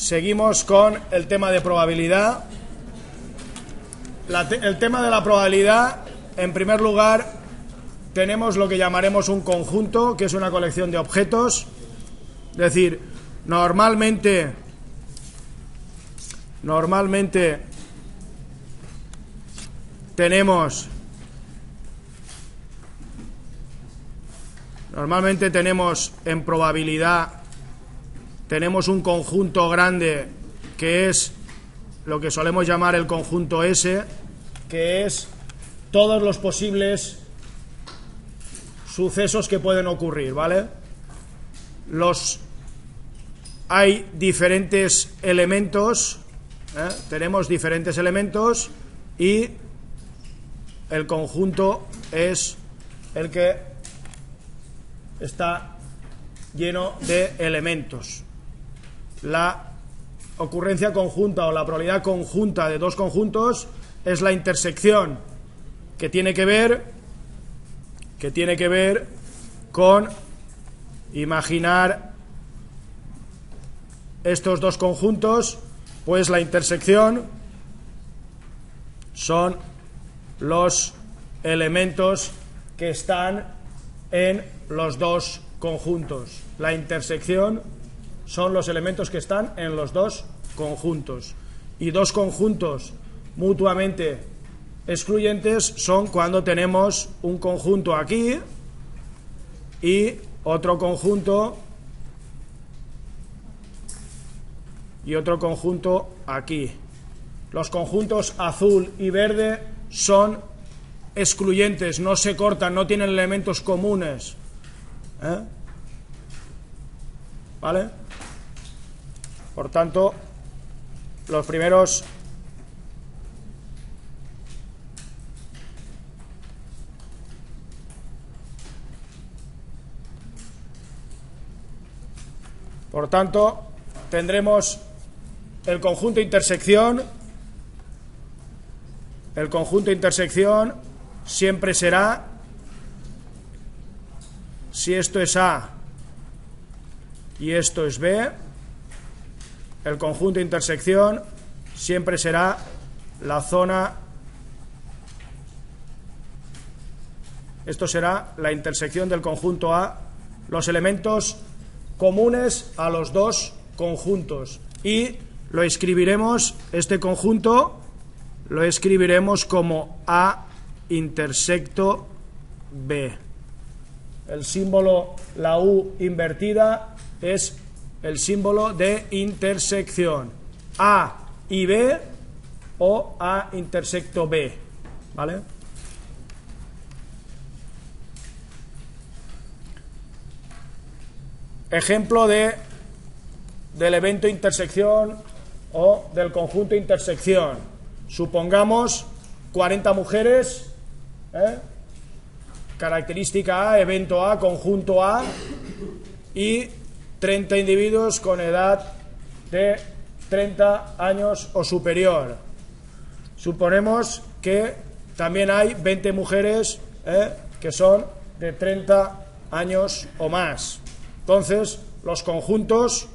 Seguimos con el tema de probabilidad. El tema de la probabilidad, en primer lugar, tenemos lo que llamaremos un conjunto, que es una colección de objetos. Es decir, normalmente tenemos en probabilidad tenemos un conjunto grande que es lo que solemos llamar el conjunto S, que es todos los posibles sucesos que pueden ocurrir, ¿vale? Hay diferentes elementos, tenemos diferentes elementos y el conjunto es el que está lleno de elementos. La ocurrencia conjunta o la probabilidad conjunta de dos conjuntos es la intersección que tiene que ver con imaginar estos dos conjuntos, pues la intersección son los elementos que están en los dos conjuntos. La intersección son los elementos que están en los dos conjuntos. Y dos conjuntos mutuamente excluyentes son cuando tenemos un conjunto aquí y otro conjunto aquí. Los conjuntos azul y verde son excluyentes, no se cortan, no tienen elementos comunes. ¿Vale? Por tanto, los primeros tendremos el conjunto intersección. El conjunto intersección siempre será, si esto es A y esto es B, el conjunto intersección siempre será la zona, esto será la intersección del conjunto A, los elementos comunes a los dos conjuntos, y lo escribiremos, este conjunto lo escribiremos como A intersecto B. El símbolo, la U invertida, es el símbolo de intersección. A y B o A intersecto B. ¿Vale? Ejemplo del evento intersección o del conjunto intersección. Supongamos 40 mujeres, característica A, evento A, conjunto A, y 30 individuos con edad de 30 años o superior. Suponemos que también hay 20 mujeres que son de 30 años o más. Entonces, los conjuntos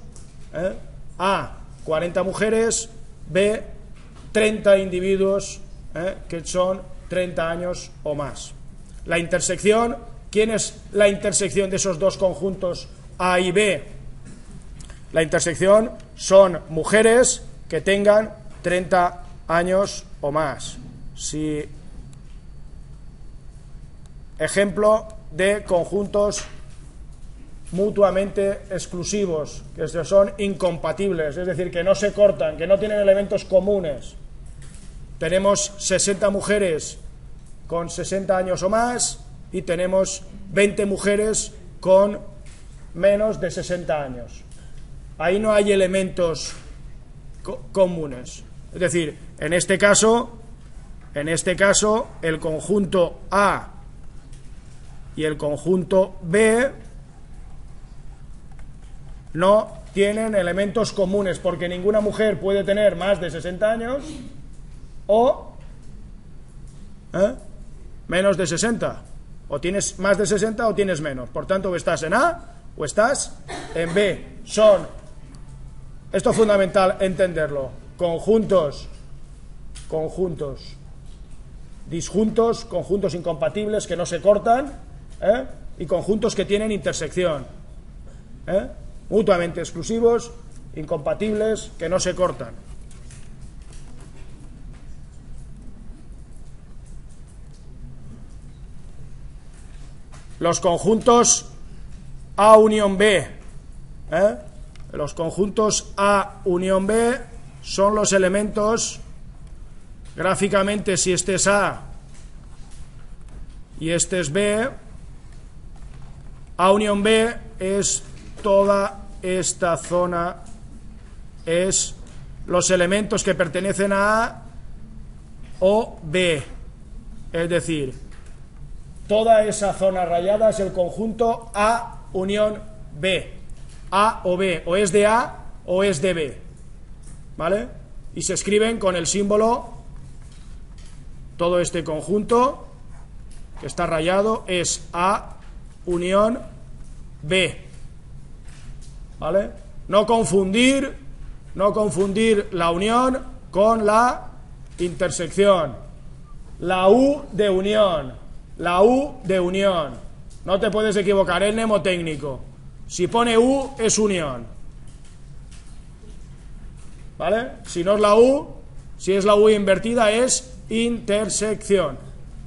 A, 40 mujeres, B, 30 individuos que son 30 años o más. La intersección, ¿quién es la intersección de esos dos conjuntos A y B? La intersección son mujeres que tengan 30 años o más. Ejemplo de conjuntos mutuamente exclusivos, que son incompatibles, es decir, que no se cortan, que no tienen elementos comunes. Tenemos 60 mujeres con 60 años o más y tenemos 20 mujeres con menos de 60 años. Ahí no hay elementos comunes. Es decir, en este caso, el conjunto A y el conjunto B no tienen elementos comunes, porque ninguna mujer puede tener más de 60 años o menos de 60. O tienes más de 60 o tienes menos. Por tanto, o estás en A o estás en B. Son Esto es fundamental entenderlo. Conjuntos disjuntos, conjuntos incompatibles que no se cortan, y conjuntos que tienen intersección, mutuamente exclusivos, incompatibles, que no se cortan. Los conjuntos A unión B, los conjuntos A unión B son los elementos, gráficamente, si este es A y este es B, A unión B es toda esta zona, es los elementos que pertenecen a A o B, es decir, toda esa zona rayada es el conjunto A unión B, A o B, o es de A o es de B, ¿vale? Y se escriben con el símbolo, todo este conjunto que está rayado es A unión B, ¿vale? No confundir la unión con la intersección, la U de unión, no te puedes equivocar, es mnemotécnico, si pone U es unión, ¿vale? Si no es la U, si es la U invertida es intersección,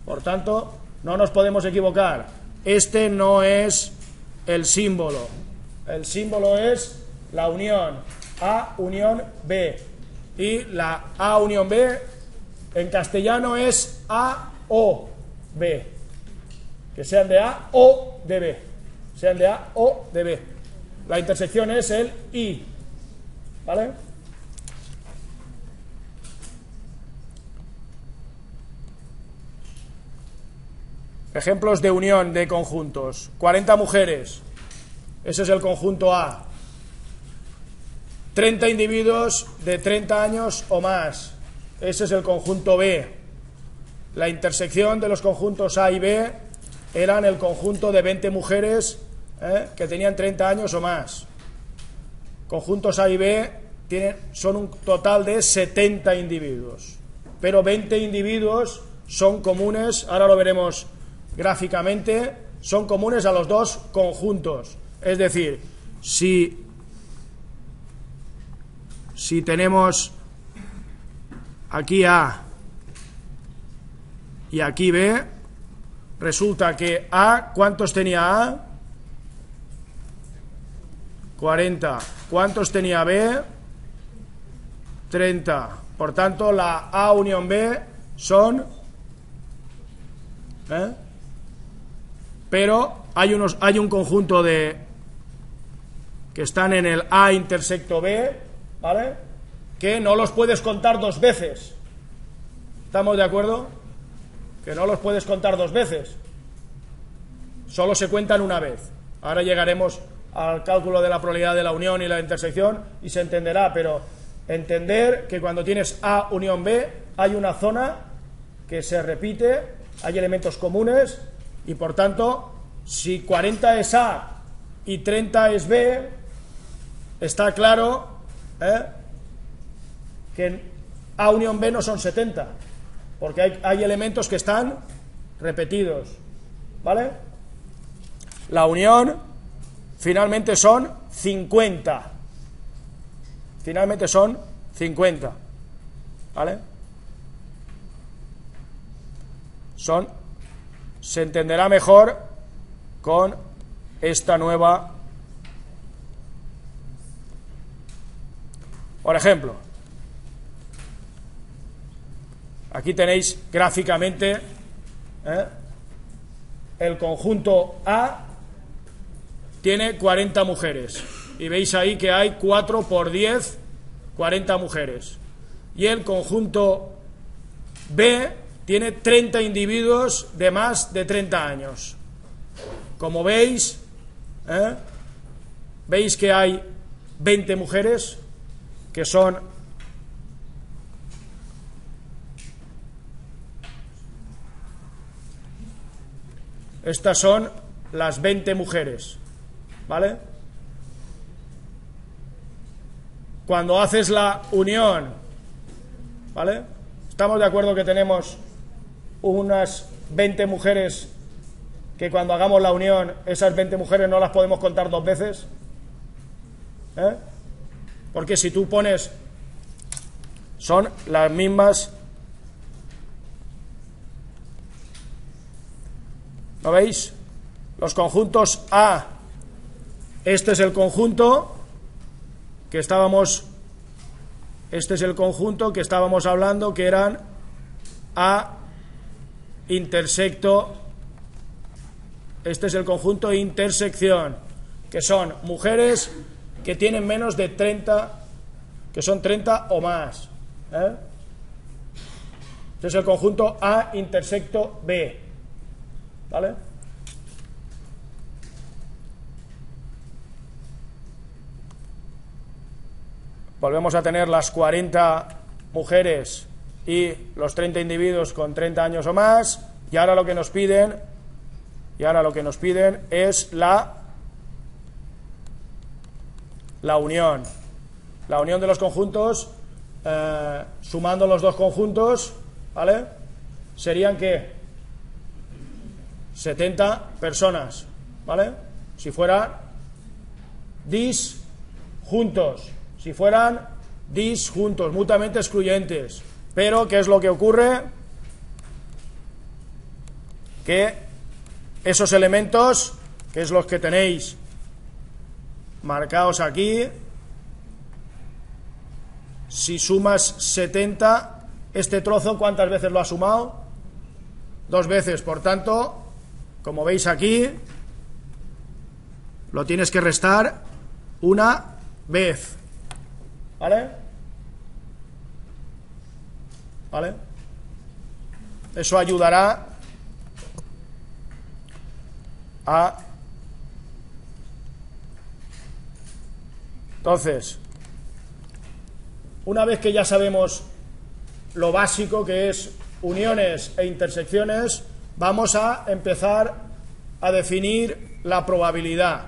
por tanto no nos podemos equivocar, este no es el símbolo es la unión A unión B, y la A unión B en castellano es A o B, que sean de A o de B, la intersección es el I, ¿vale? Ejemplos de unión de conjuntos: 40 mujeres, ese es el conjunto A. 30 individuos de 30 años o más, ese es el conjunto B. La intersección de los conjuntos A y B eran el conjunto de 20 mujeres que tenían 30 años o más. Conjuntos A y B son un total de 70 individuos, pero 20 individuos son comunes, ahora lo veremos gráficamente, son comunes a los dos conjuntos. Es decir, si tenemos aquí A y aquí B, resulta que A, ¿cuántos tenía A? 40. ¿Cuántos tenía B? 30. Por tanto, la A unión B son... Pero hay un conjunto que están en el A intersecto B, ¿vale? Que no los puedes contar dos veces. ¿Estamos de acuerdo? Que no los puedes contar dos veces. Solo se cuentan una vez. Ahora llegaremos al cálculo de la probabilidad de la unión y la intersección y se entenderá, pero entender que cuando tienes A unión B hay una zona que se repite, hay elementos comunes y por tanto si 40 es A y 30 es B, está claro que A unión B no son 70, porque hay elementos que están repetidos, ¿vale? La unión finalmente son 50, ¿vale? Se entenderá mejor con esta nueva. Por ejemplo, aquí tenéis gráficamente el conjunto A tiene 40 mujeres y veis ahí que hay 4 por 10, 40 mujeres, y el conjunto B tiene 30 individuos de más de 30 años. Como veis, veis que hay 20 mujeres que son estas son las 20 mujeres, ¿vale? cuando haces la unión, ¿vale? ¿Estamos de acuerdo que tenemos unas 20 mujeres que cuando hagamos la unión, esas 20 mujeres no las podemos contar 2 veces? Porque si tú pones, son las mismas. ¿Lo veis? Los conjuntos A, este es el conjunto que estábamos hablando, que eran A intersecto, este es el conjunto intersección, que son mujeres que tienen menos de 30, que son 30 o más. Este es el conjunto A intersecto B, ¿vale? Volvemos a tener las 40 mujeres y los 30 individuos con 30 años o más, y ahora lo que nos piden es la unión. La unión de los conjuntos, sumando los dos conjuntos, ¿vale? Serían ¿qué? 70 personas, ¿vale? Si fueran disjuntos, si fueran disjuntos, mutuamente excluyentes. Pero, ¿qué es lo que ocurre? Que esos elementos, que es los que tenéis marcados aquí, si sumas 70, este trozo, ¿cuántas veces lo ha sumado? 2 veces, por tanto, como veis aquí, lo tienes que restar una vez, ¿vale? ¿Vale? Eso ayudará a... Entonces, una vez que ya sabemos lo básico que es uniones e intersecciones, vamos a empezar a definir la probabilidad.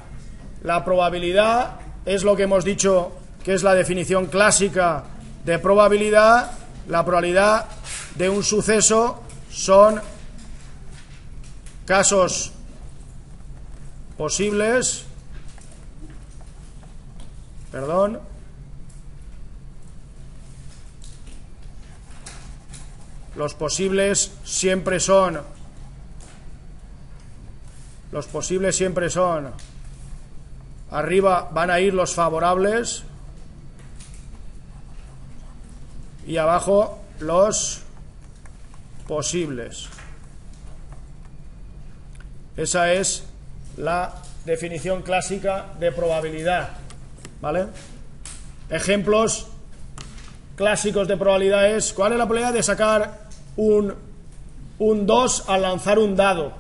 La probabilidad es lo que hemos dicho que es la definición clásica de probabilidad. La probabilidad de un suceso son casos posibles, los posibles siempre son arriba van a ir los favorables y abajo los posibles. Esa es la definición clásica de probabilidad, ¿vale? Ejemplos clásicos de probabilidad es: ¿cuál es la probabilidad de sacar un 2 al lanzar un dado?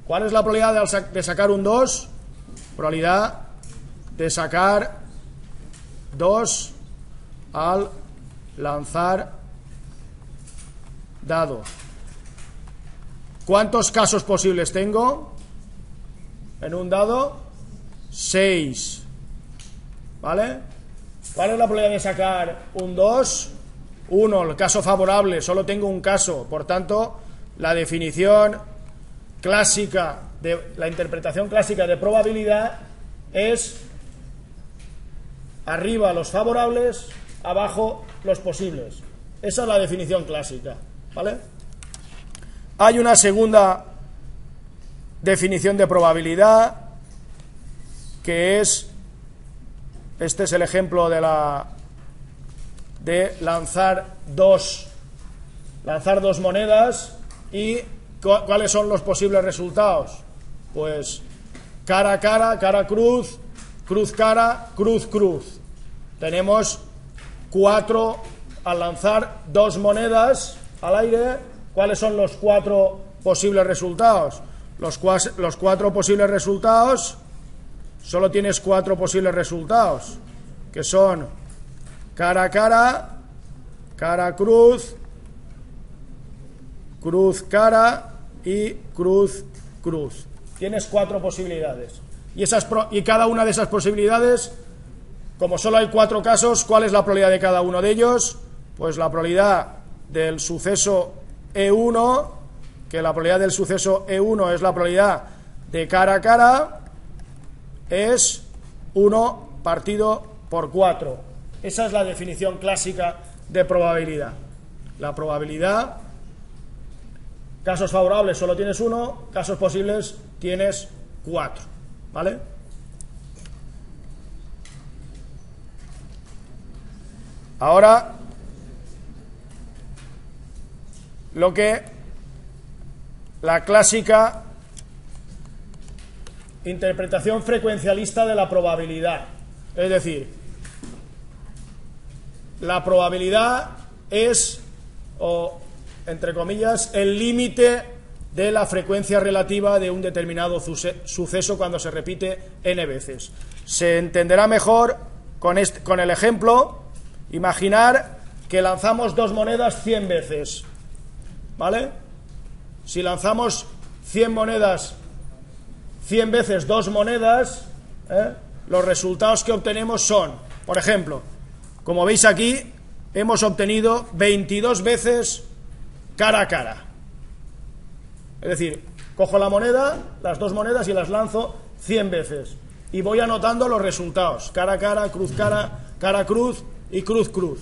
¿Cuál es la probabilidad de sacar un 2? Probabilidad de sacar 2 al lanzar dado. ¿Cuántos casos posibles tengo en un dado? 6, ¿vale? ¿Cuál es la probabilidad de sacar un 2? 1, el caso favorable, solo tengo un caso. Por tanto, la definición clásica, la interpretación clásica de probabilidad es arriba los favorables, abajo los posibles. Esa es la definición clásica, ¿vale? Hay una segunda definición de probabilidad que es, este es el ejemplo de lanzar dos monedas y ¿cuáles son los posibles resultados? Pues cara a cara, cara cruz, cruz cara, cruz cruz. Tenemos 4 al lanzar 2 monedas al aire. ¿Cuáles son los 4 posibles resultados? Los 4 posibles resultados, solo tienes 4 posibles resultados, que son cara a cara, cara cruz, cruz cara y cruz cruz. Tienes 4 posibilidades y cada una de esas posibilidades como solo hay 4 casos, ¿cuál es la probabilidad de cada uno de ellos? Pues la probabilidad del suceso E1, que la probabilidad del suceso E1 es la probabilidad de cara a cara, es 1 partido por 4. Esa es la definición clásica de probabilidad. La probabilidad, casos favorables solo tienes 1, casos posibles tienes 4, ¿vale? Ahora, la clásica interpretación frecuencialista de la probabilidad. Es decir, la probabilidad es, o entre comillas, el límite de la frecuencia relativa de un determinado suceso cuando se repite n veces. Se entenderá mejor con el ejemplo. Imaginar que lanzamos 2 monedas 100 veces, ¿vale? Si lanzamos 100 monedas 100 veces 2 monedas, los resultados que obtenemos son, por ejemplo, como veis aquí, hemos obtenido 22 veces cara a cara. Es decir, cojo la moneda, las 2 monedas, y las lanzo 100 veces. Y voy anotando los resultados, cara a cara, cara cruz y cruz cruz.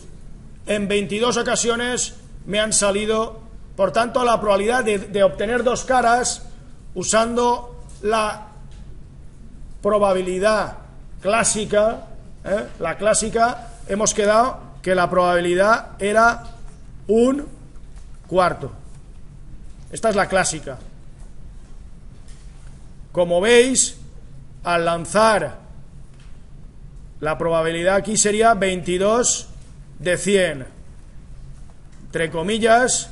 En 22 ocasiones me han salido, por tanto, la probabilidad de obtener 2 caras usando la probabilidad clásica, la clásica, hemos quedado que la probabilidad era 1/4. Esta es la clásica. Como veis, al lanzar, la probabilidad aquí sería 22 de 100. Entre comillas,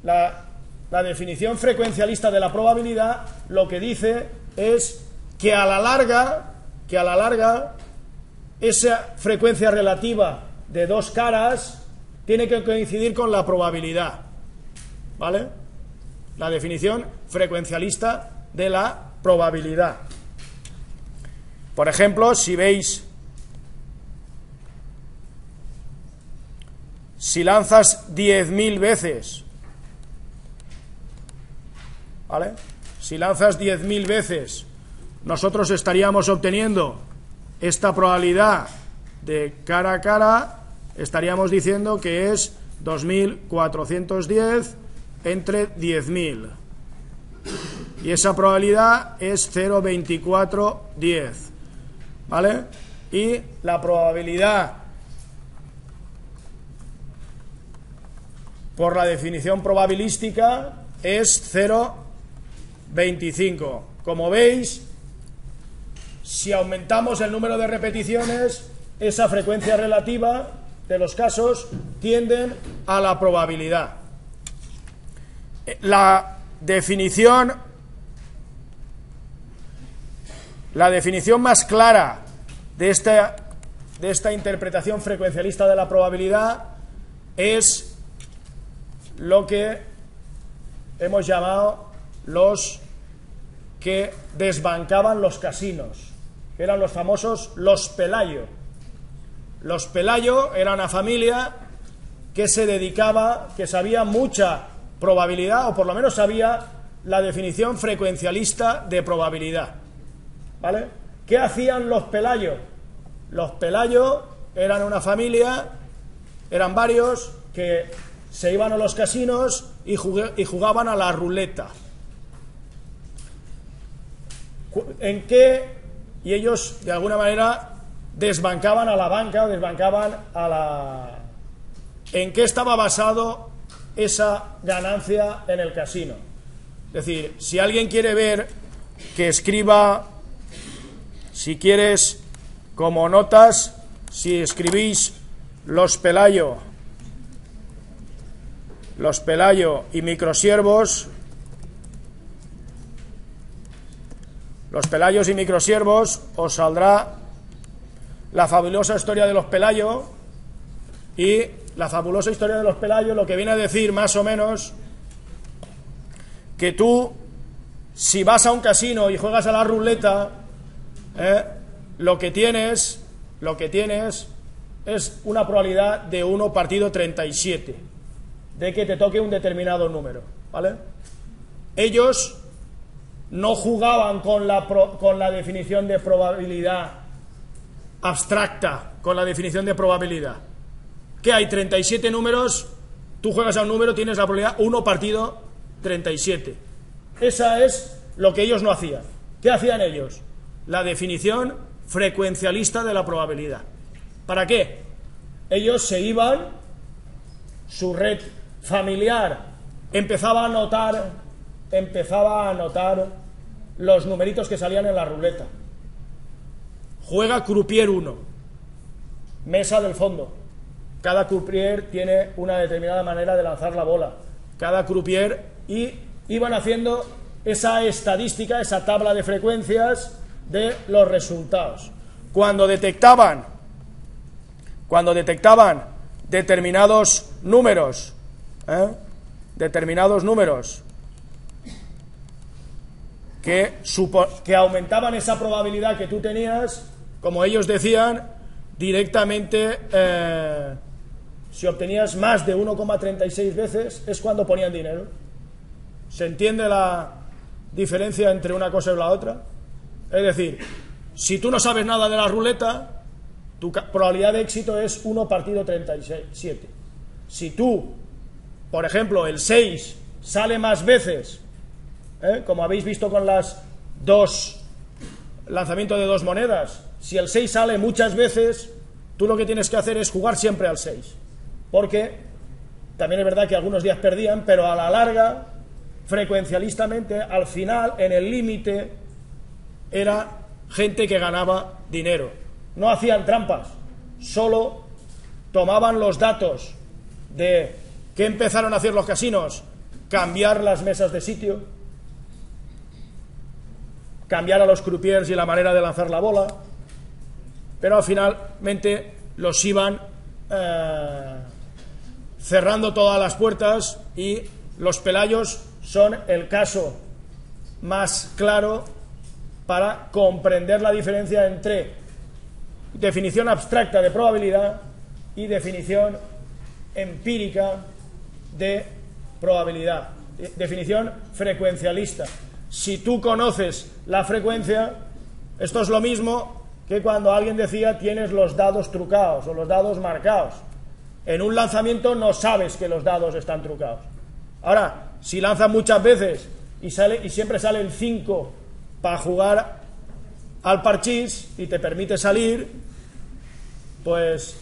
la definición frecuencialista de la probabilidad lo que dice es que a la larga, esa frecuencia relativa de 2 caras tiene que coincidir con la probabilidad, ¿vale? La definición frecuencialista de la probabilidad. Por ejemplo, si veis, si lanzas 10.000 veces, ¿vale? Si lanzas 10.000 veces, nosotros estaríamos obteniendo esta probabilidad de cara a cara, estaríamos diciendo que es 2.410 entre 10.000. Y esa probabilidad es 0,2410, ¿vale? Y la probabilidad, por la definición probabilística, es 0,25. Como veis, si aumentamos el número de repeticiones, esa frecuencia relativa de los casos tienden a la probabilidad. La definición más clara de esta interpretación frecuencialista de la probabilidad es lo que hemos llamado los que desbancaban los casinos, que eran los famosos los Pelayo. Los Pelayo era una familia que se dedicaba, que sabía mucha probabilidad, o por lo menos sabía la definición frecuencialista de probabilidad, ¿vale? ¿Qué hacían los Pelayo? Los Pelayo eran una familia, eran varios, que se iban a los casinos y jugaban a la ruleta. ¿En qué? Y ellos, de alguna manera, desbancaban a la banca, desbancaban a la... ¿En qué estaba basado esa ganancia en el casino? Es decir, si alguien quiere ver, que escriba, si quieres, como notas, si escribís los Pelayo y microsiervos, los Pelayos y microsiervos, os saldrá la fabulosa historia de los Pelayo. Y la fabulosa historia de los Pelayo lo que viene a decir, más o menos, que tú, si vas a un casino y juegas a la ruleta, lo que tienes lo que tienes es una probabilidad de 1 partido 37, de que te toque un determinado número, ¿vale? Ellos no jugaban con la definición de probabilidad abstracta, con la definición de probabilidad. Que hay 37 números, tú juegas a un número, tienes la probabilidad 1 partido 37. Esa es lo que ellos no hacían. ¿Qué hacían ellos? La definición frecuencialista de la probabilidad. ¿Para qué? Ellos se iban, su red familiar empezaba a anotar los numeritos que salían en la ruleta. Juega croupier 1, mesa del fondo. Cada croupier tiene una determinada manera de lanzar la bola. Cada croupier, y iban haciendo esa estadística, esa tabla de frecuencias de los resultados. Cuando detectaban determinados números, que aumentaban esa probabilidad que tú tenías, como ellos decían, directamente, si obtenías más de 1,36 veces, es cuando ponían dinero. ¿Se entiende la diferencia entre una cosa y la otra? Es decir, si tú no sabes nada de la ruleta, tu probabilidad de éxito es 1 partido 37. Si tú, por ejemplo, el 6 sale más veces, como habéis visto con lanzamiento de 2 monedas, si el 6 sale muchas veces, tú lo que tienes que hacer es jugar siempre al 6, porque también es verdad que algunos días perdían, pero a la larga, frecuencialistamente, al final, en el límite, era gente que ganaba dinero. No hacían trampas, solo tomaban los datos de qué empezaron a hacer los casinos: cambiar las mesas de sitio, cambiar a los croupiers y la manera de lanzar la bola, pero finalmente los iban cerrando todas las puertas, y los pelayos son el caso más claro para comprender la diferencia entre definición abstracta de probabilidad y definición empírica de probabilidad, definición frecuencialista. Si tú conoces la frecuencia, esto es lo mismo que cuando alguien decía tienes los dados trucados o los dados marcados. En un lanzamiento no sabes que los dados están trucados. Ahora, si lanzas muchas veces y siempre sale el 5 para jugar al parchís y te permite salir, pues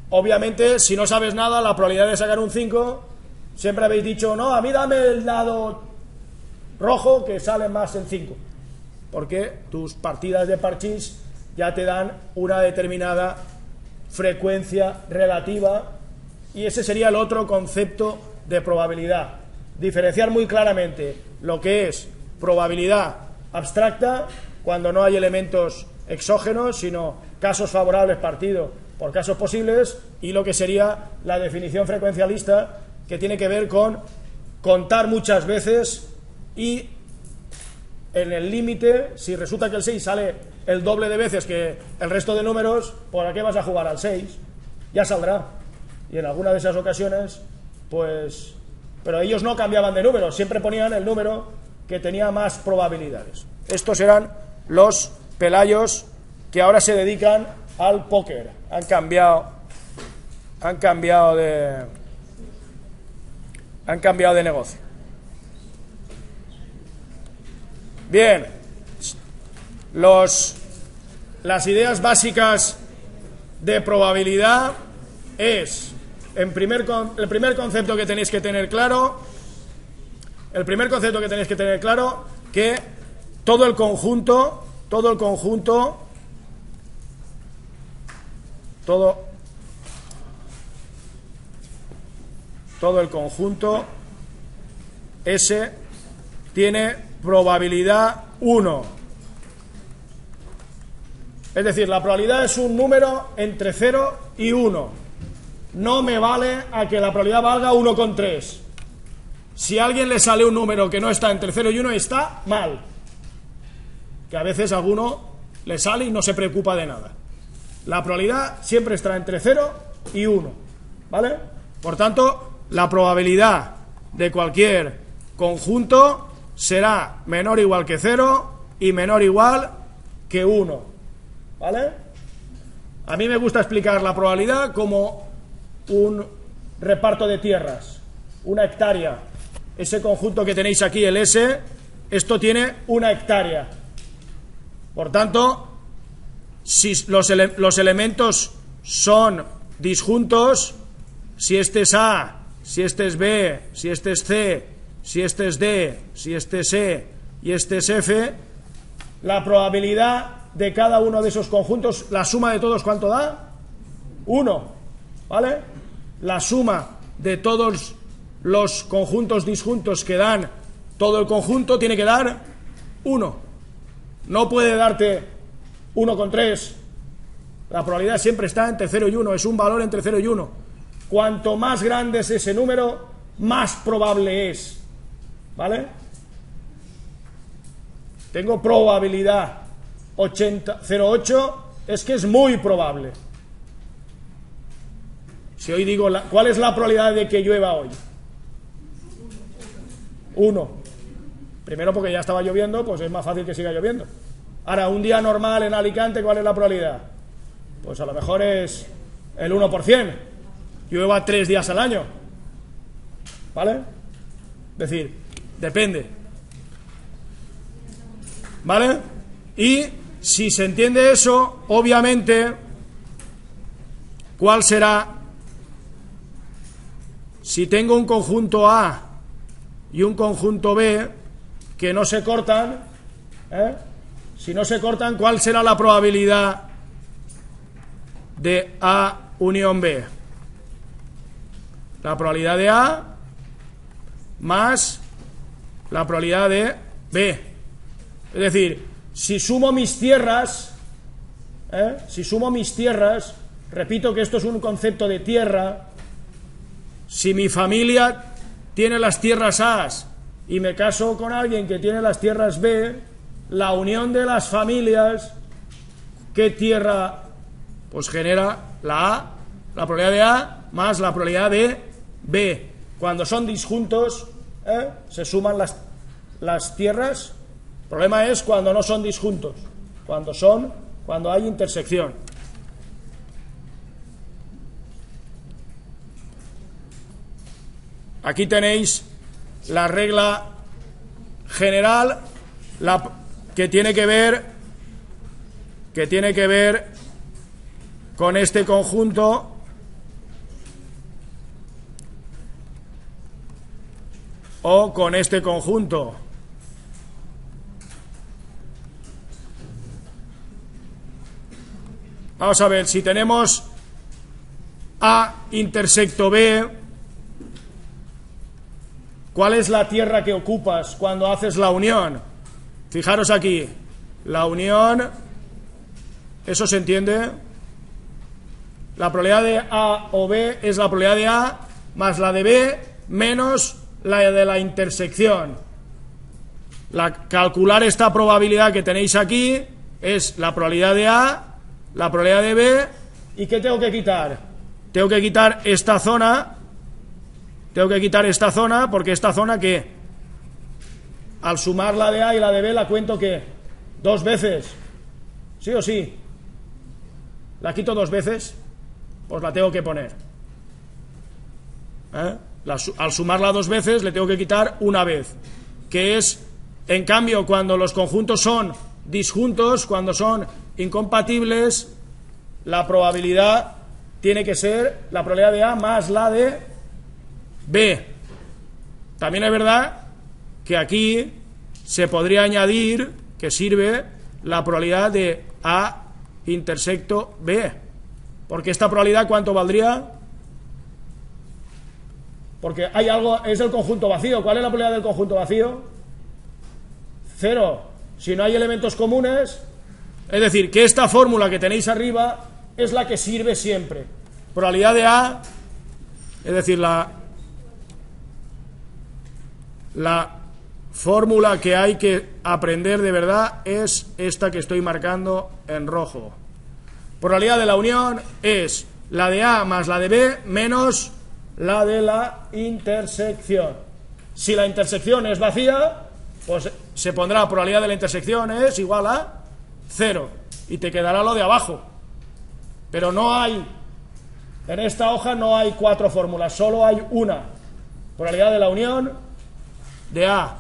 obviamente si no sabes nada, la probabilidad de sacar un 5, siempre habéis dicho, no, a mí dame el dado rojo que sale más en 5, porque tus partidas de parchís ya te dan una determinada frecuencia relativa, y ese sería el otro concepto de probabilidad. Diferenciar muy claramente lo que es probabilidad abstracta, cuando no hay elementos exógenos, sino casos favorables partido por casos posibles, y lo que sería la definición frecuencialista, que tiene que ver con contar muchas veces, y en el límite, si resulta que el 6 sale el doble de veces que el resto de números, ¿por qué vas a jugar al 6? Ya saldrá. Y en alguna de esas ocasiones, pues... Pero ellos no cambiaban de número, siempre ponían el número que tenía más probabilidades. Estos eran los pelayos que ahora se dedican al póker. Han cambiado de negocio. Bien, las ideas básicas de probabilidad es, el primer concepto que tenéis que tener claro, que todo el conjunto S tiene probabilidad 1. Es decir, la probabilidad es un número entre 0 y 1. No me vale a que la probabilidad valga 1,3. Si a alguien le sale un número que no está entre 0 y 1, está mal. Que a veces a alguno le sale y no se preocupa de nada. La probabilidad siempre estará entre 0 y 1, ¿vale? Por tanto, la probabilidad de cualquier conjunto será menor o igual que 0 y menor o igual que 1, ¿vale? A mí me gusta explicar la probabilidad como un reparto de tierras, una hectárea. Ese conjunto que tenéis aquí, el S, esto tiene una hectárea. Por tanto, si los elementos son disjuntos, si este es A, si este es B, si este es C, si este es D, si este es E y este es F, la probabilidad de cada uno de esos conjuntos, la suma de todos, ¿cuánto da? 1, ¿vale? La suma de todos los conjuntos disjuntos que dan todo el conjunto tiene que dar 1. No puede darte 1,3. La probabilidad siempre está entre 0 y 1, es un valor entre 0 y 1. Cuanto más grande es ese número, más probable es, ¿vale? Tengo probabilidad 0,8, es que es muy probable. Si hoy digo, ¿cuál es la probabilidad de que llueva hoy? 1. Primero porque ya estaba lloviendo, pues es más fácil que siga lloviendo. Ahora, un día normal en Alicante, ¿cuál es la probabilidad? Pues a lo mejor es el 1%. Llueva 3 días al año, ¿vale? Es decir, depende, ¿vale? Y si se entiende eso, obviamente, ¿cuál será? Si tengo un conjunto A y un conjunto B que no se cortan, si no se cortan, ¿cuál será la probabilidad de A unión B? La probabilidad de A más la probabilidad de B. Es decir, si sumo mis tierras, repito que esto es un concepto de tierra. Si mi familia tiene las tierras A y me caso con alguien que tiene las tierras B, la unión de las familias, ¿qué tierra? Pues genera la A, la probabilidad de A más la probabilidad de B. Cuando son disjuntos, se suman las tierras. El problema es cuando no son disjuntos, cuando hay intersección. Aquí tenéis la regla general, que tiene que ver con este conjunto o con este conjunto. Vamos a ver, si tenemos A intersecto B, ¿cuál es la tierra que ocupas cuando haces la unión? Fijaros aquí, la unión, ¿eso se entiende? La probabilidad de A o B es la probabilidad de A más la de B menos la de la intersección. Calcular esta probabilidad que tenéis aquí es la probabilidad de A, la probabilidad de B, ¿y qué tengo que quitar? Tengo que quitar esta zona, porque esta zona que al sumar la de A y la de B la cuento que 2 veces, ¿sí o sí? ¿La quito 2 veces? Pues la tengo que poner, al sumarla 2 veces le tengo que quitar una vez, que es, en cambio, cuando los conjuntos son disjuntos, cuando son incompatibles, la probabilidad tiene que ser la probabilidad de A más la de B. También es verdad que aquí se podría añadir, que sirve, la probabilidad de A intersecto B, porque esta probabilidad, ¿cuánto valdría? Porque hay algo, es el conjunto vacío. ¿Cuál es la probabilidad del conjunto vacío? 0. Si no hay elementos comunes, es decir, que esta fórmula que tenéis arriba es la que sirve siempre. Probabilidad de A, es decir, la fórmula que hay que aprender de verdad es esta que estoy marcando en rojo. Probabilidad de la unión es la de A más la de B menos la de la intersección. Si la intersección es vacía, pues se pondrá probabilidad de la intersección es igual a 0 y te quedará lo de abajo. Pero no hay, en esta hoja no hay 4 fórmulas, solo hay una. Probabilidad de la unión de A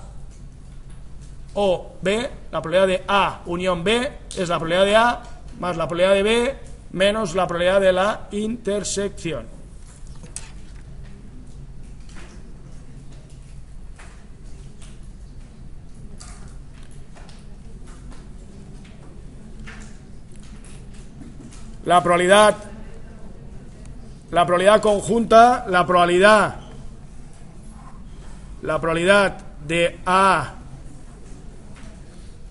o B, la probabilidad de A unión B es la probabilidad de A más la probabilidad de B menos la probabilidad de la intersección. La probabilidad conjunta, la probabilidad de A,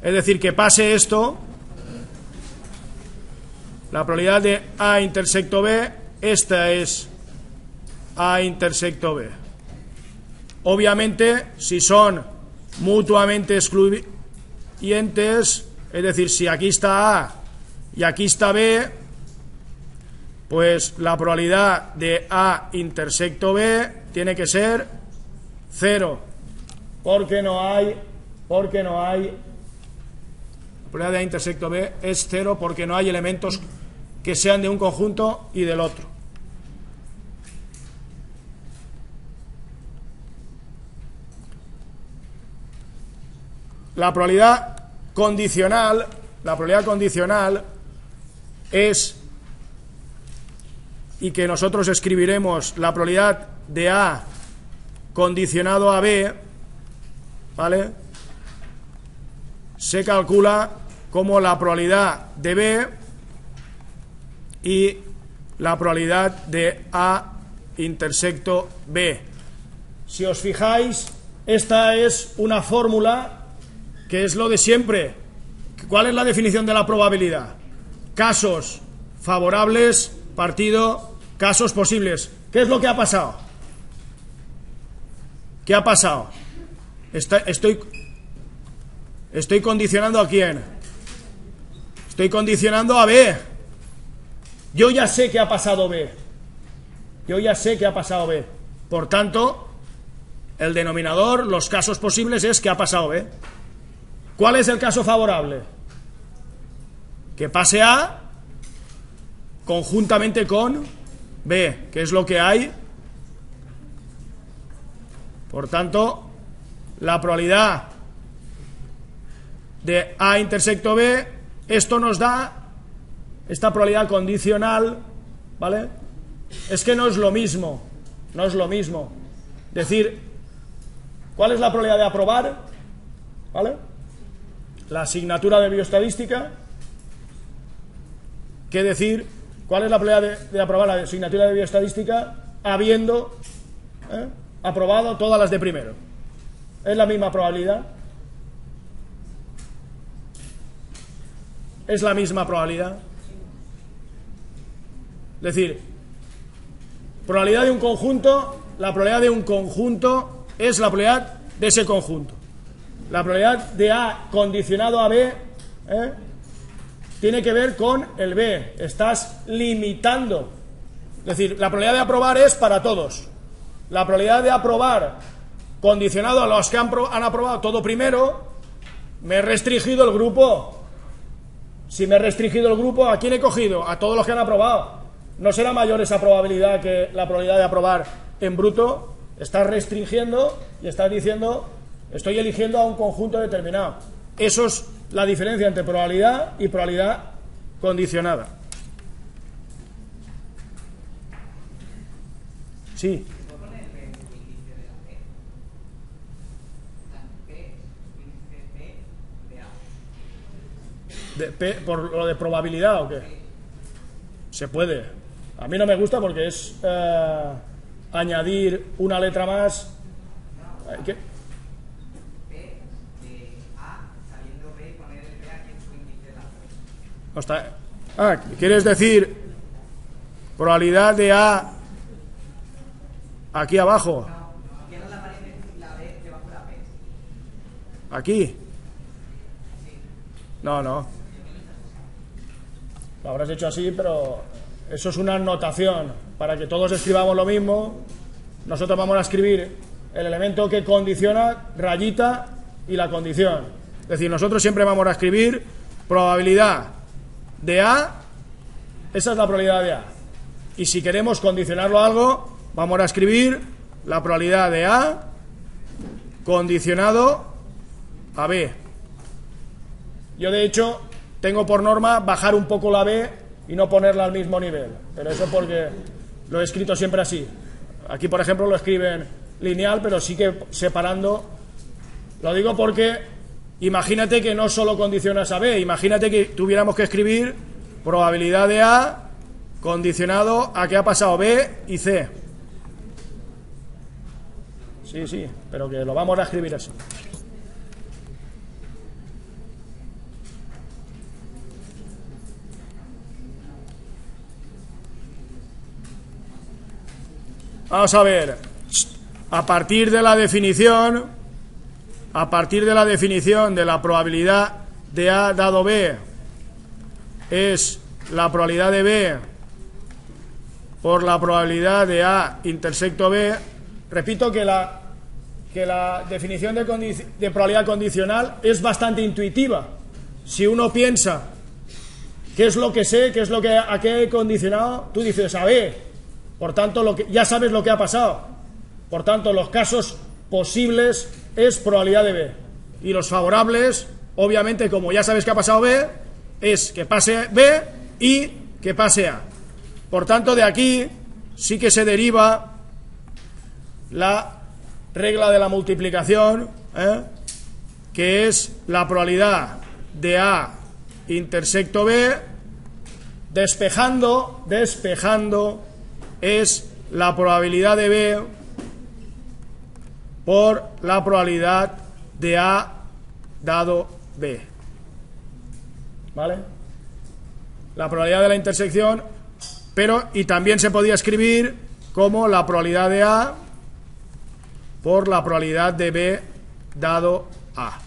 es decir, que pase esto, la probabilidad de A intersecto B, esta es A intersecto B. Obviamente, si son mutuamente excluyentes, es decir, si aquí está A y aquí está B, pues la probabilidad de A intersecto B tiene que ser 0, porque no hay, la probabilidad de A intersecto B es 0 porque no hay elementos que sean de un conjunto y del otro. La probabilidad condicional es, y que nosotros escribiremos la probabilidad de A condicionado a B, ¿vale? Se calcula como la probabilidad de B y la probabilidad de A intersecto B. Si os fijáis, esta es una fórmula que es lo de siempre. ¿Cuál es la definición de la probabilidad? Casos favorables, partido, casos posibles. ¿Qué es lo que ha pasado? ¿Qué ha pasado? Estoy condicionando ¿a quién? Estoy condicionando a B. Yo ya sé que ha pasado B. Por tanto, el denominador, los casos posibles es que ha pasado B. ¿Cuál es el caso favorable? Que pase A conjuntamente con B, que es lo que hay. Por tanto, la probabilidad de A intersecto B, esto nos da esta probabilidad condicional, ¿vale? Es que no es lo mismo. Decir, ¿cuál es la probabilidad de aprobar? ¿Vale? La asignatura de bioestadística. ¿Qué decir? ¿Cuál es la probabilidad de aprobar la asignatura de bioestadística habiendo aprobado todas las de primero? ¿Es la misma probabilidad? Es la misma probabilidad. Es decir, probabilidad de un conjunto, la probabilidad de un conjunto es la probabilidad de ese conjunto. La probabilidad de A condicionado a B tiene que ver con el B. Estás limitando. Es decir, la probabilidad de aprobar es para todos. La probabilidad de aprobar condicionado a los que han aprobado todo primero, me he restringido el grupo. Si me he restringido el grupo, ¿a quién he cogido? A todos los que han aprobado. ¿No será mayor esa probabilidad que la probabilidad de aprobar en bruto? Estás restringiendo y estás diciendo, estoy eligiendo a un conjunto determinado. Eso es la diferencia entre probabilidad y probabilidad condicionada. Sí. ¿Por lo de probabilidad o qué? Se puede. A mí no me gusta porque es añadir una letra más. ¿Qué? No está. ¿Quieres decir probabilidad de A aquí abajo? ¿Aquí? No. Lo habrás hecho así, pero eso es una notación para que todos escribamos lo mismo. Nosotros vamos a escribir el elemento que condiciona, rayita y la condición. Es decir, nosotros siempre vamos a escribir probabilidad de A, esa es la probabilidad de A. Y si queremos condicionarlo a algo, vamos a escribir la probabilidad de A condicionado a B. Yo, de hecho, tengo por norma bajar un poco la B y no ponerla al mismo nivel. Pero eso porque lo he escrito siempre así. Aquí, por ejemplo, lo escriben lineal, pero sí que separando. Lo digo porque imagínate que no solo condicionas a B, imagínate que tuviéramos que escribir probabilidad de A condicionado a que ha pasado B y C. Sí, pero que lo vamos a escribir así. Vamos a ver, a partir de la definición de la probabilidad de A dado B es la probabilidad de B por la probabilidad de A intersecto B. Repito que la definición de probabilidad condicional es bastante intuitiva. Si uno piensa qué es lo que sé, a qué he condicionado, tú dices a B. Por tanto, ya sabes lo que ha pasado. Por tanto, los casos posibles es probabilidad de B. Y los favorables, obviamente, como ya sabes que ha pasado B, es que pase B y que pase A. Por tanto, de aquí sí que se deriva la regla de la multiplicación, que es la probabilidad de A intersecto B, despejando es la probabilidad de B por la probabilidad de A dado B. ¿Vale? La probabilidad de la intersección, y también se podía escribir como la probabilidad de A por la probabilidad de B dado A.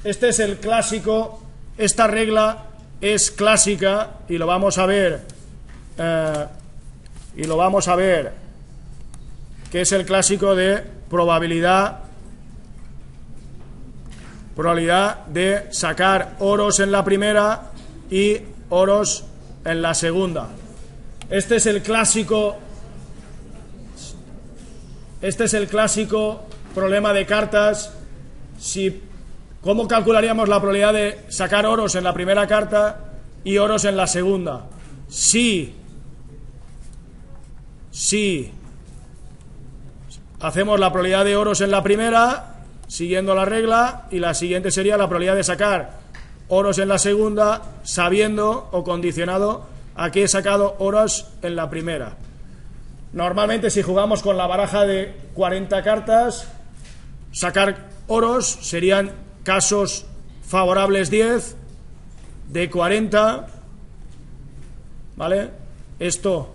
Este es el clásico, esta regla es clásica y lo vamos a ver. Que es el clásico de probabilidad de sacar oros en la primera y oros en la segunda. Este es el clásico problema de cartas. ¿Cómo calcularíamos la probabilidad de sacar oros en la primera carta y oros en la segunda? Si hacemos la probabilidad de oros en la primera, siguiendo la regla, y la siguiente sería la probabilidad de sacar oros en la segunda, sabiendo o condicionado a que he sacado oros en la primera. Normalmente, si jugamos con la baraja de 40 cartas, sacar oros serían casos favorables 10 de 40, ¿vale? Esto,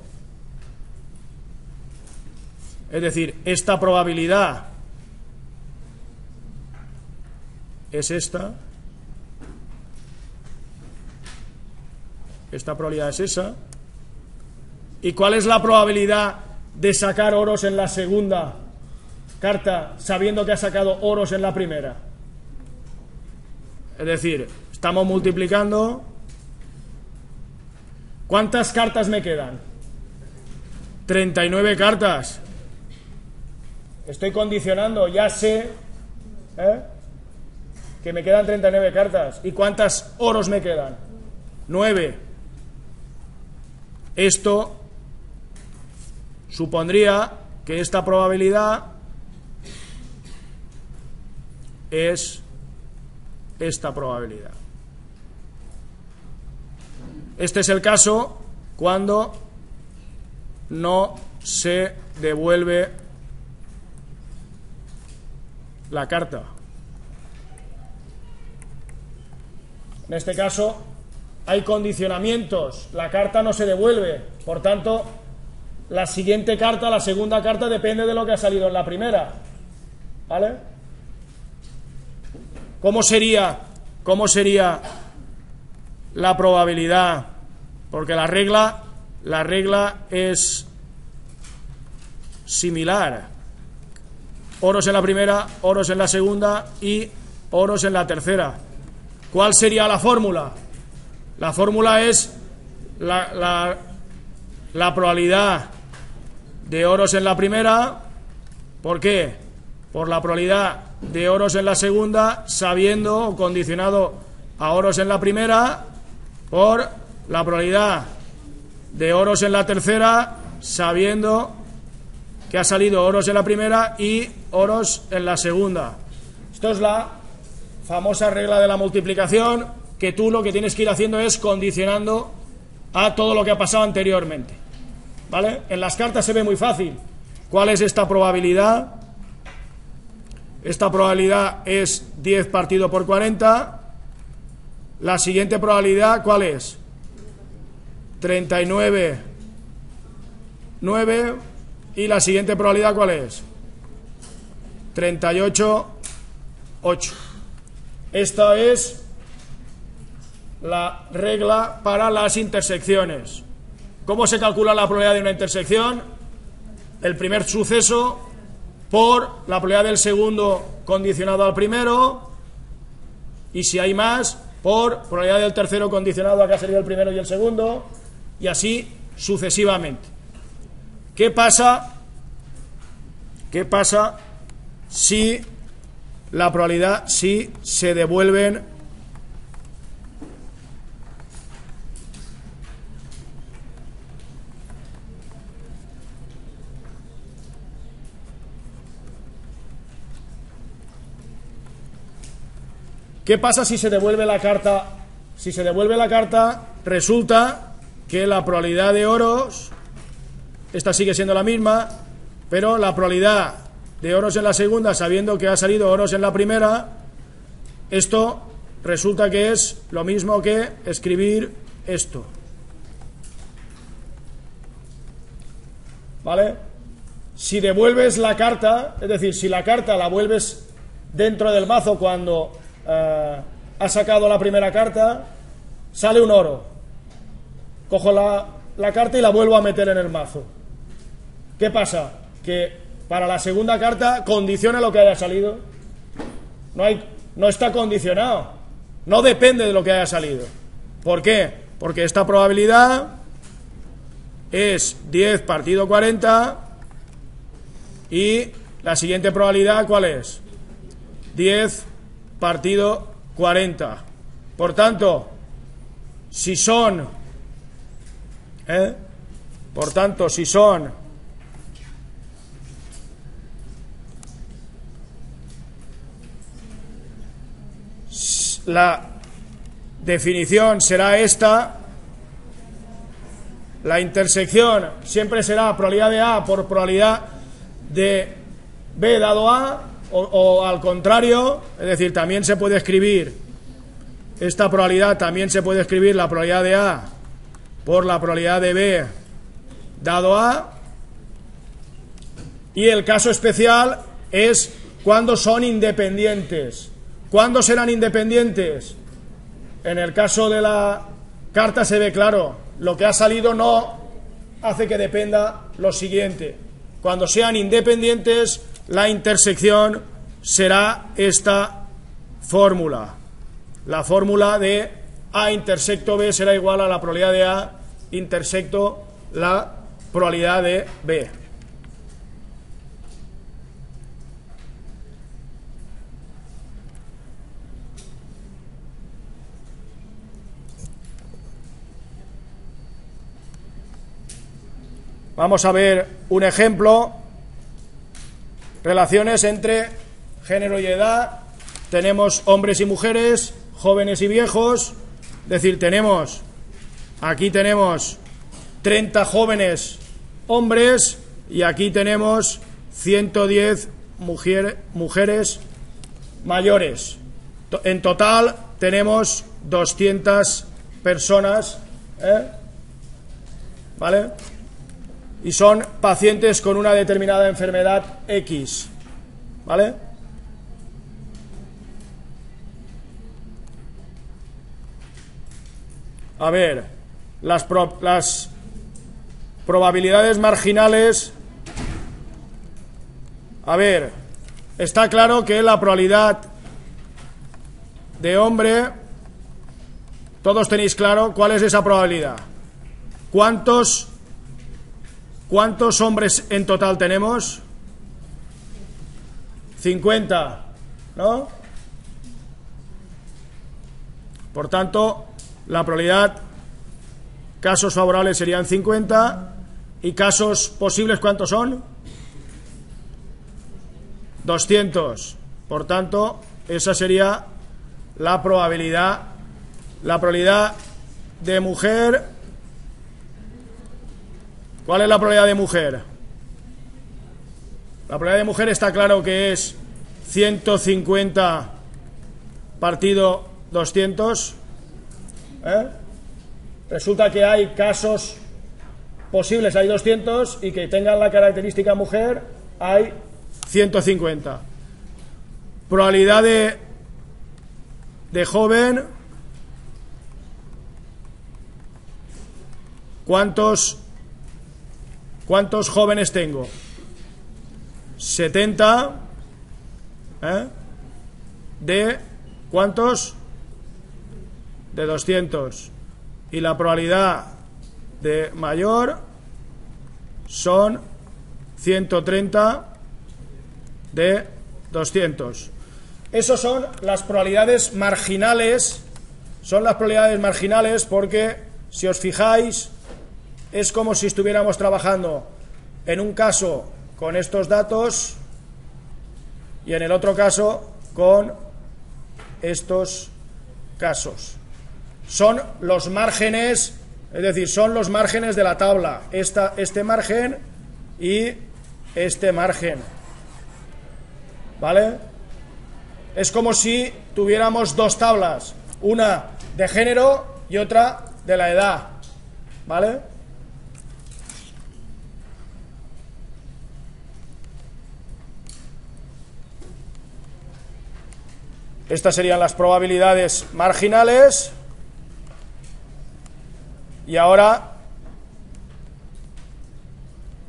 es decir, esta probabilidad es esta probabilidad es esa. ¿Y cuál es la probabilidad de sacar oros en la segunda carta sabiendo que ha sacado oros en la primera? Es decir, estamos multiplicando. ¿Cuántas cartas me quedan? 39 cartas. Estoy condicionando, ya sé que me quedan 39 cartas. ¿Y cuántas oros me quedan? 9. Esto supondría que esta probabilidad es esta probabilidad. Este es el caso cuando no se devuelve la carta. En este caso hay condicionamientos, la carta no se devuelve, por tanto la siguiente carta, la segunda carta, depende de lo que ha salido en la primera, ¿vale? ¿Cómo sería la probabilidad, porque la regla es similar. Oros en la primera, oros en la segunda y oros en la tercera. ¿Cuál sería la fórmula? La fórmula es la probabilidad de oros en la primera. ¿Por qué? Por la probabilidad de oros en la segunda, sabiendo o condicionado a oros en la primera, por la probabilidad de oros en la tercera, sabiendo que ha salido oros en la primera y oros en la segunda. Esto es la famosa regla de la multiplicación, que tú lo que tienes que ir haciendo es condicionando a todo lo que ha pasado anteriormente, ¿vale? En las cartas se ve muy fácil. ¿Cuál es esta probabilidad? Esta probabilidad es 10 partido por 40. La siguiente probabilidad, ¿cuál es? 39, 9. Y la siguiente probabilidad, ¿cuál es? 38, 8. Esta es la regla para las intersecciones. ¿Cómo se calcula la probabilidad de una intersección? El primer suceso por la probabilidad del segundo condicionado al primero, y si hay más, por probabilidad del tercero condicionado a que ha salido el primero y el segundo, y así sucesivamente. ¿Qué pasa si la probabilidad, si se devuelven ¿Qué pasa si se devuelve la carta? Si se devuelve la carta, resulta que la probabilidad de oros, esta sigue siendo la misma, pero la probabilidad de oros en la segunda, sabiendo que ha salido oros en la primera, esto resulta que es lo mismo que escribir esto, ¿vale? Si devuelves la carta, es decir, si la carta la vuelves dentro del mazo cuando ha sacado la primera carta, sale un oro, cojo la carta y la vuelvo a meter en el mazo. ¿Qué pasa? Que para la segunda carta condiciona lo que haya salido. No está condicionado, no depende de lo que haya salido. ¿Por qué? Porque esta probabilidad es 10 partido 40 y la siguiente probabilidad, ¿cuál es? 10 partido 40. Por tanto, si son la definición será esta: la intersección siempre será probabilidad de A por probabilidad de B dado A, o al contrario, es decir, también se puede escribir esta probabilidad, también se puede escribir la probabilidad de A por la probabilidad de B dado A. Y el caso especial es cuando son independientes. ¿Cuándo serán independientes? En el caso de la carta se ve claro, lo que ha salido no hace que dependa lo siguiente. Cuando sean independientes, la intersección será esta fórmula. La fórmula de A intersecto B será igual a la probabilidad de A intersecto la probabilidad de B. Vamos a ver un ejemplo. Relaciones entre género y edad. Tenemos hombres y mujeres, jóvenes y viejos. Es decir, aquí tenemos 30 jóvenes hombres y aquí tenemos 110 mujeres mayores. En total tenemos 200 personas, ¿vale? Y son pacientes con una determinada enfermedad X, ¿vale? A ver, las probabilidades marginales. A ver, está claro que la probabilidad de hombre, todos tenéis claro cuál es esa probabilidad. ¿Cuántos hombres en total tenemos? 50, ¿no? Por tanto, la probabilidad, casos favorables serían 50 y casos posibles, ¿cuántos son? 200. Por tanto, esa sería la probabilidad. La probabilidad de mujer. ¿Cuál es la probabilidad de mujer? La probabilidad de mujer está claro que es 150 partido 200. Resulta que hay casos posibles, hay 200, y que tengan la característica mujer, hay 150. Probabilidad de joven. ¿Cuántos jóvenes tengo? 70. ¿De cuántos? De 200. Y la probabilidad de mayor son 130 de 200. Esas son las probabilidades marginales. Son las probabilidades marginales porque, si os fijáis, es como si estuviéramos trabajando en un caso con estos datos y en el otro caso con estos casos. Son los márgenes, es decir, son los márgenes de la tabla. Este margen y este margen. ¿Vale? Es como si tuviéramos dos tablas, una de género y otra de la edad. ¿Vale? Estas serían las probabilidades marginales. Y ahora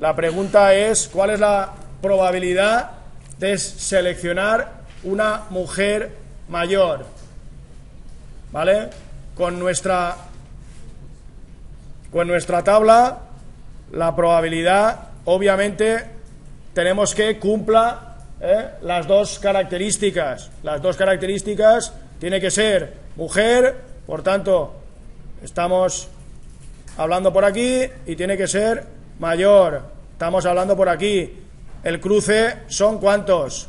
la pregunta es: ¿cuál es la probabilidad de seleccionar una mujer mayor? ¿Vale? Con nuestra tabla, la probabilidad, obviamente, tenemos que cumpla las dos características. Las dos características tiene que ser mujer, por tanto, estamos hablando por aquí, y tiene que ser mayor, estamos hablando por aquí. El cruce son ¿cuántos?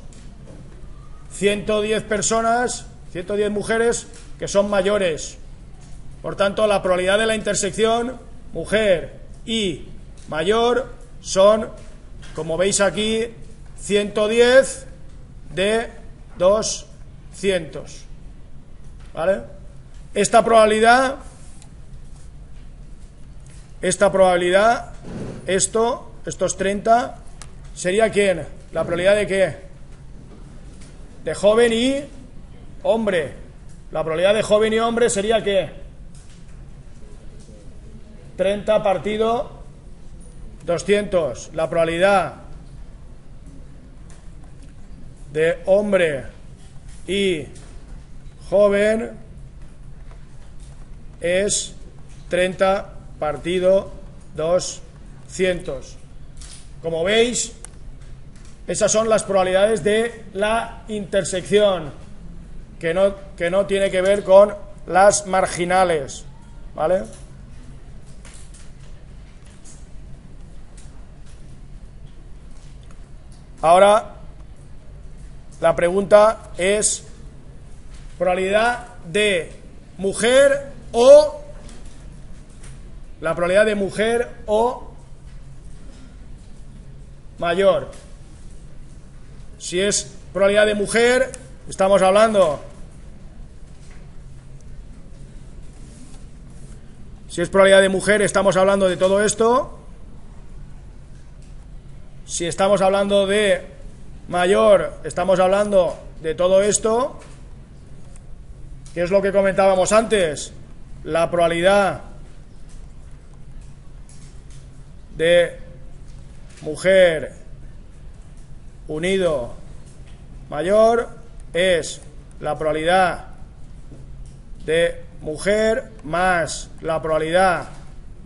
110 personas, 110 mujeres que son mayores. Por tanto, la probabilidad de la intersección mujer y mayor son, como veis aquí, 110 de 200. ¿Vale? Esta probabilidad, estos 30, ¿sería quién? ¿La probabilidad de qué? De joven y hombre. La probabilidad de joven y hombre sería ¿qué? 30 partido 200. La probabilidad de hombre y joven es 30 partido 200. Como veis, esas son las probabilidades de la intersección, que no tiene que ver con las marginales. ¿Vale? Ahora, la pregunta es: probabilidad de mujer o mayor. Si es probabilidad de mujer, estamos hablando, de todo esto. Si estamos hablando de mayor, estamos hablando de todo esto, que es lo que comentábamos antes. la probabilidad de mujer unido mayor es la probabilidad de mujer más la probabilidad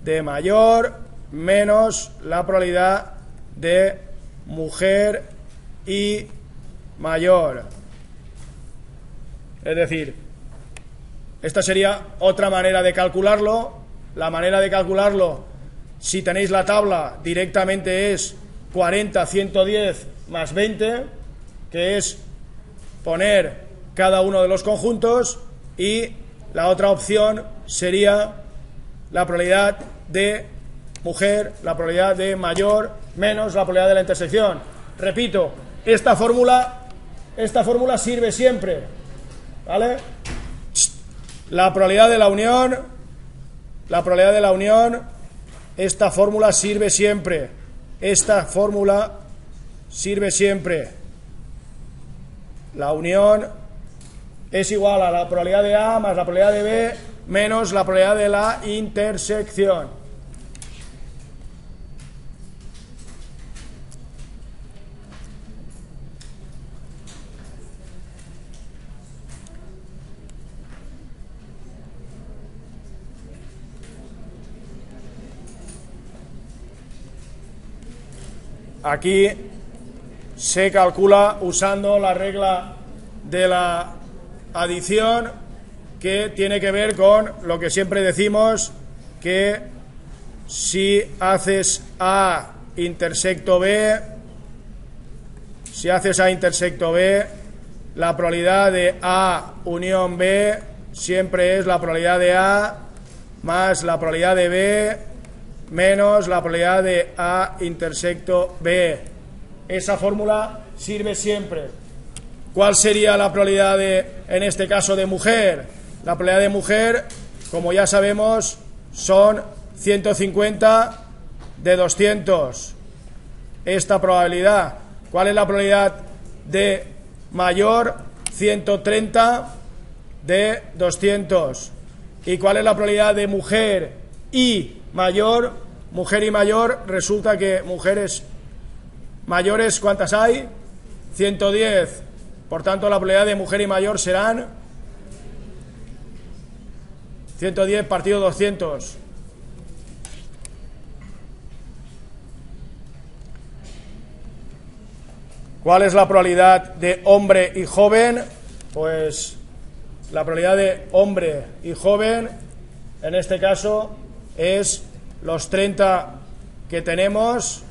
de mayor menos la probabilidad de mujer y mayor. Es decir, esta sería otra manera de calcularlo. La manera de calcularlo, si tenéis la tabla, directamente es 40, 110 más 20, que es poner cada uno de los conjuntos, y la otra opción sería la probabilidad de mujer, la probabilidad de mayor menos la probabilidad de la intersección. Repito, esta fórmula sirve siempre, ¿vale? La probabilidad de la unión, esta fórmula sirve siempre. Esta fórmula sirve siempre. La unión es igual a la probabilidad de A más la probabilidad de B menos la probabilidad de la intersección. Aquí se calcula usando la regla de la adición, que tiene que ver con lo que siempre decimos, que si haces A intersecto B, la probabilidad de A unión B siempre es la probabilidad de A más la probabilidad de B menos la probabilidad de A intersecto B. Esa fórmula sirve siempre. ¿Cuál sería la probabilidad en este caso de mujer? La probabilidad de mujer, como ya sabemos, son 150 de 200. Esta probabilidad. ¿Cuál es la probabilidad de mayor? 130 de 200. ¿Y cuál es la probabilidad de mujer y mayor? Mujer y mayor, resulta que mujeres mayores, ¿cuántas hay? 110. Por tanto, la probabilidad de mujer y mayor serán 110 partido 200. ¿Cuál es la probabilidad de hombre y joven? Pues la probabilidad de hombre y joven, en este caso, es los 30 que tenemos,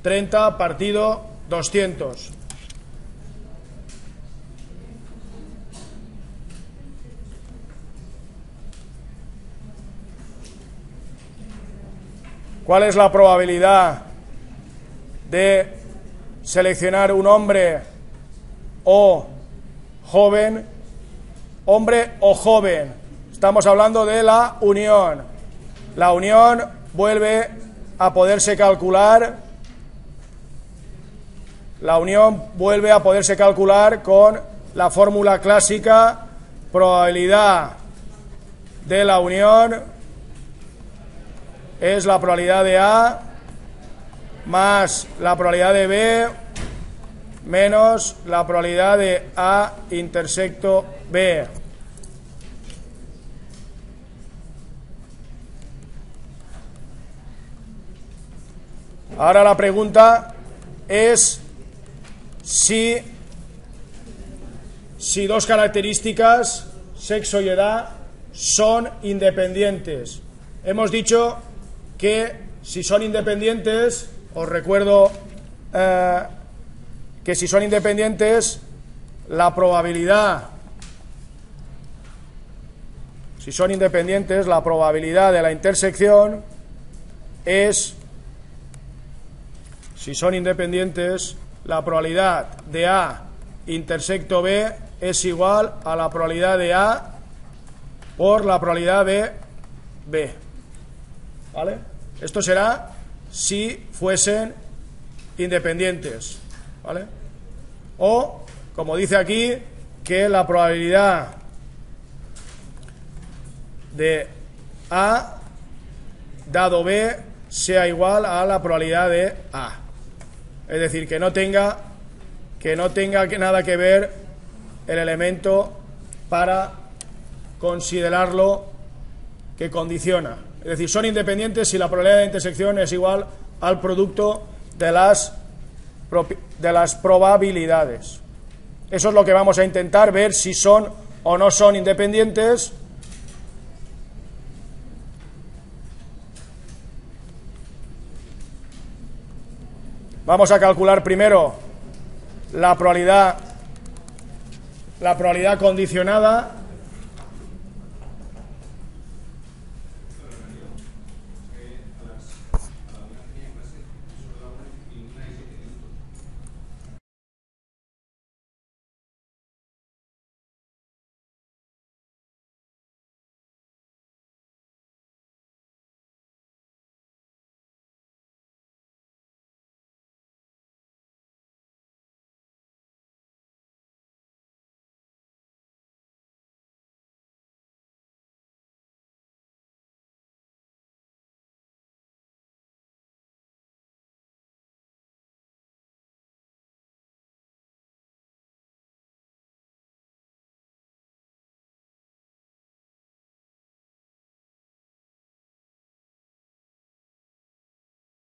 30 partido 200. ¿Cuál es la probabilidad de seleccionar un hombre o joven? Hombre o joven. Estamos hablando de la unión. La unión vuelve a poderse calcular. La unión vuelve a poderse calcular con la fórmula clásica: probabilidad de la unión es la probabilidad de A más la probabilidad de B menos la probabilidad de A intersecto B. Ahora la pregunta es si dos características, sexo y edad, son independientes. Hemos dicho que si son independientes, os recuerdo que si son independientes, la probabilidad de la intersección es, si son independientes, la probabilidad de A intersecto B es igual a la probabilidad de A por la probabilidad de B. ¿Vale? Esto será si fuesen independientes, ¿vale? O, como dice aquí, que la probabilidad de A dado B sea igual a la probabilidad de A. Es decir, que no tenga nada que ver el elemento para considerarlo que condiciona. Es decir, son independientes si la probabilidad de intersección es igual al producto de las probabilidades. Eso es lo que vamos a intentar ver, si son o no son independientes. Vamos a calcular primero la probabilidad condicionada.